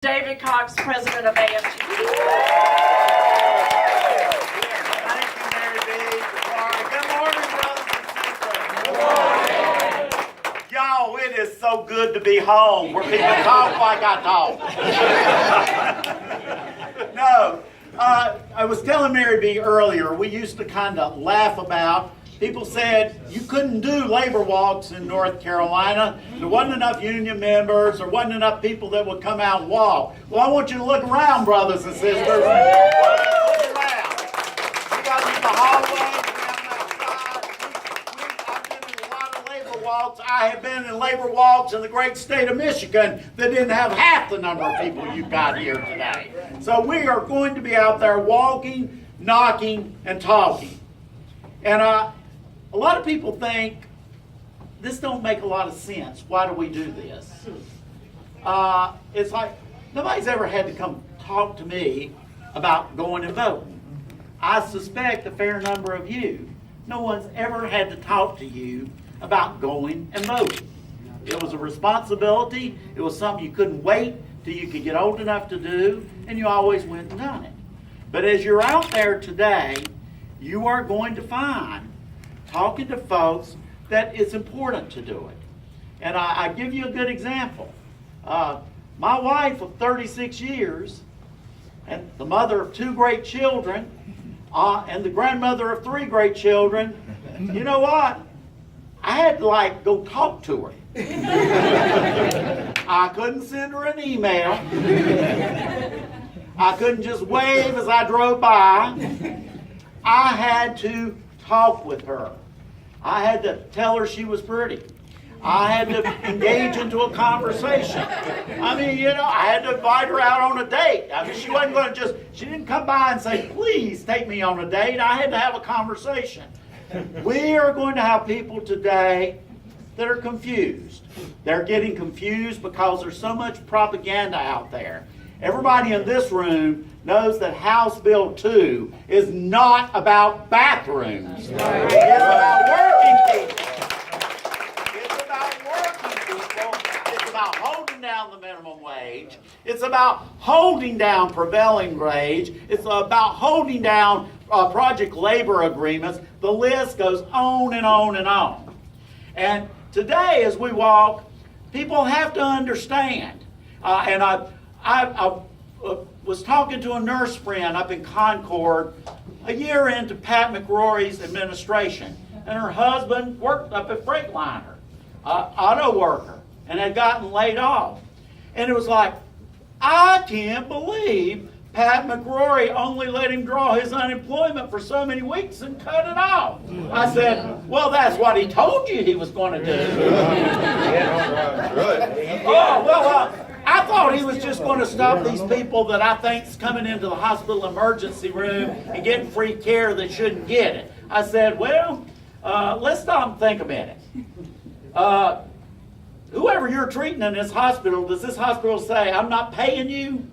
David Cox, President of AFGE. Thank you, Mary B. Good morning, brothers and sisters. Good morning. Y'all, it is so good to be home where people talk like I talk. No, I was telling Mary B. earlier, we used to kind of laugh about, people said you couldn't do labor walks in North Carolina. There wasn't enough union members. There wasn't enough people that would come out and walk. Well, I want you to look around, brothers and sisters. Look around. We got in the hallways, we have them outside. I've been in a lot of labor walks. I have been in labor walks in the great state of Michigan that didn't have half the number of people you've got here today. So we are going to be out there walking, knocking, and talking. And a lot of people think this don't make a lot of sense. Why do we do this? It's like nobody's ever had to come talk to me about going and voting. I suspect a fair number of you, no one's ever had to talk to you about going and voting. It was a responsibility. It was something you couldn't wait till you could get old enough to do, and you always went and done it. But as you're out there today, you are going to find, talking to folks, that it's important to do it. And I give you a good example. My wife of 36 years, and the mother of 2 great children, and the grandmother of 3 great children, you know what? I had to go talk to her. I couldn't send her an email. I couldn't just wave as I drove by. I had to talk with her. I had to tell her she was pretty. I had to engage into a conversation. I mean, I had to invite her out on a date. I mean, she wasn't going to she didn't come by and say, please take me on a date. I had to have a conversation. We are going to have people today that are confused. They're getting confused because there's so much propaganda out there. Everybody in this room knows that House Bill 2 is not about bathrooms. It's about working people. It's about working people. It's about holding down the minimum wage. It's about holding down prevailing wage. It's about holding down project labor agreements. The list goes on and on and on. And today as we walk, people have to understand. And I was talking to a nurse friend up in Concord a year into Pat McRory's administration, and her husband worked up at Freightliner, auto worker, and had gotten laid off. And it was like, I can't believe Pat McRory only let him draw his unemployment for so many weeks and cut it off. I said, well, that's what he told you he was going to do. Oh, well, I thought he was just going to stop these people that I think's coming into the hospital emergency room and getting free care that shouldn't get it. I said, well, let's stop and think a minute. Whoever you're treating in this hospital, does this hospital say, I'm not paying you?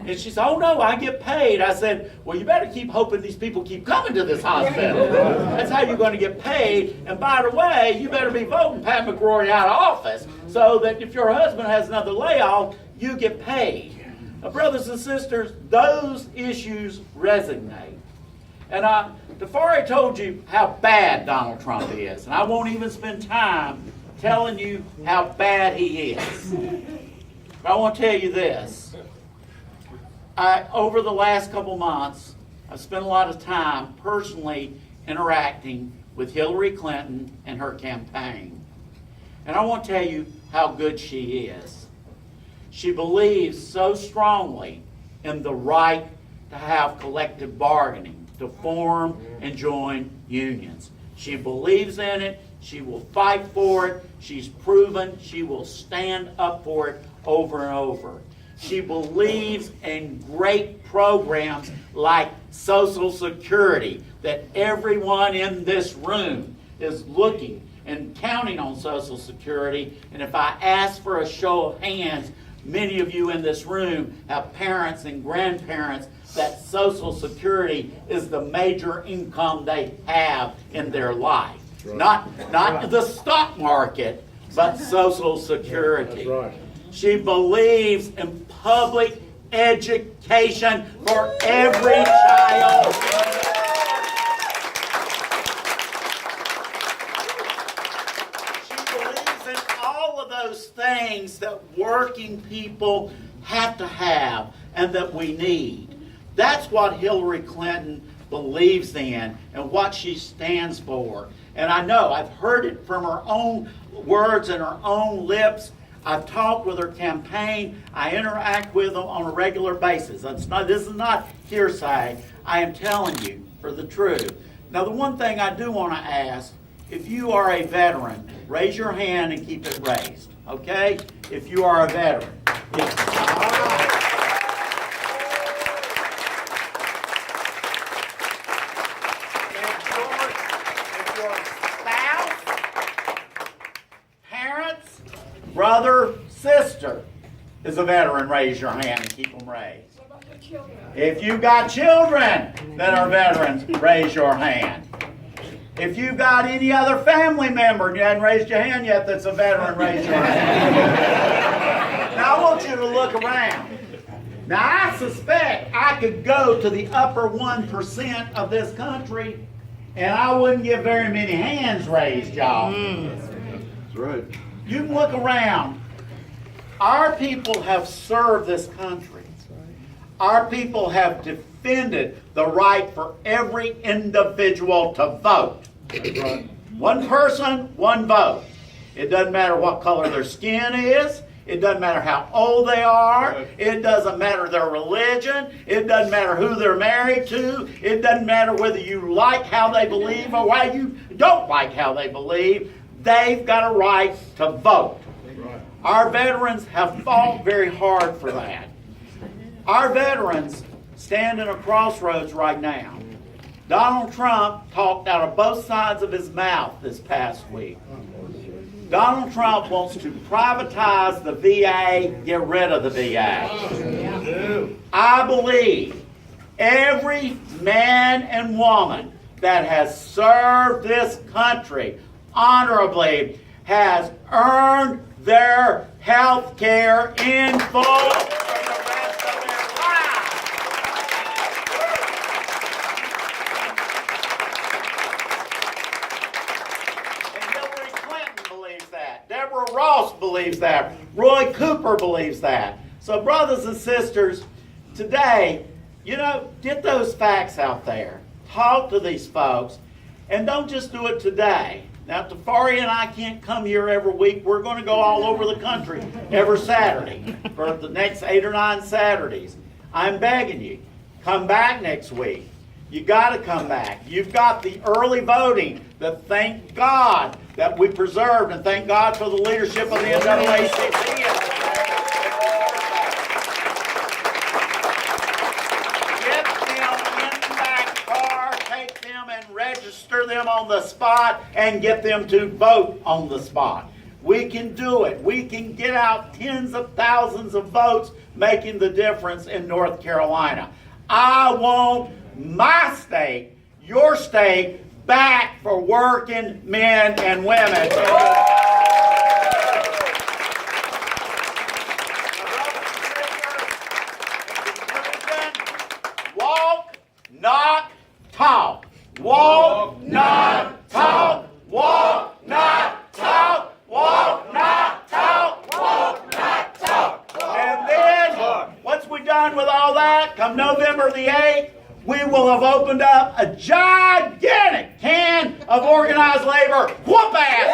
And she said, oh no, I get paid. I said, well, you better keep hoping these people keep coming to this hospital. That's how you're going to get paid. And by the way, you better be voting Pat McRory out of office so that if your husband has another layoff, you get paid. Now, brothers and sisters, those issues resonate. And Tafari told you how bad Donald Trump is. And I won't even spend time telling you how bad he is. But I want to tell you this. Over the last couple months, I've spent a lot of time personally interacting with Hillary Clinton and her campaign. And I want to tell you how good she is. She believes so strongly in the right to have collective bargaining, to form and join unions. She believes in it. She will fight for it. She's proven she will stand up for it over and over. She believes in great programs like Social Security, that everyone in this room is looking and counting on Social Security. And if I ask for a show of hands, many of you in this room have parents and grandparents that Social Security is the major income they have in their life. Not the stock market, but Social Security. She believes in public education for every child. She believes in all of those things that working people have to have and that we need. That's what Hillary Clinton believes in and what she stands for. And I know, I've heard it from her own words and her own lips. I've talked with her campaign. I interact with them on a regular basis. This is not hearsay. I am telling you for the truth. Now, the one thing I do want to ask, if you are a veteran, raise your hand and keep it raised, okay? If you are a veteran. All right. If your spouse, parents, brother, sister is a veteran, raise your hand and keep them raised. If you've got children that are veterans, raise your hand. If you've got any other family member and you haven't raised your hand yet that's a veteran, raise your hand. Now I want you to look around. Now I suspect I could go to the upper 1% of this country and I wouldn't get very many hands raised, y'all. That's right. You can look around. Our people have served this country. Our people have defended the right for every individual to vote. One person, one vote. It doesn't matter what color their skin is. It doesn't matter how old they are. It doesn't matter their religion. It doesn't matter who they're married to. It doesn't matter whether you like how they believe or why you don't like how they believe. They've got a right to vote. Our veterans have fought very hard for that. Our veterans stand in a crossroads right now. Donald Trump talked out of both sides of his mouth this past week. Donald Trump wants to privatize the VA, get rid of the VA. I believe every man and woman that has served this country honorably has earned their health care in full for the rest of their lives. And Hillary Clinton believes that. Deborah Ross believes that. Roy Cooper believes that. So brothers and sisters, today, get those facts out there. Talk to these folks. And don't just do it today. Now, Tafari and I can't come here every week. We're going to go all over the country every Saturday for the next 8 or 9 Saturdays. I'm begging you, come back next week. You got to come back. You've got the early voting that thank God that we preserved, and thank God for the leadership of the NAACP. Register them on the spot and get them to vote on the spot. We can do it. We can get out tens of thousands of votes making the difference in North Carolina. I want my state, your state, back for working men and women. Walk, not talk. Walk, not talk. Walk, not talk. Walk, not talk. Walk, not talk. And then, once we're done with all that, come November the 8th, we will have opened up a gigantic can of organized labor whoop-ass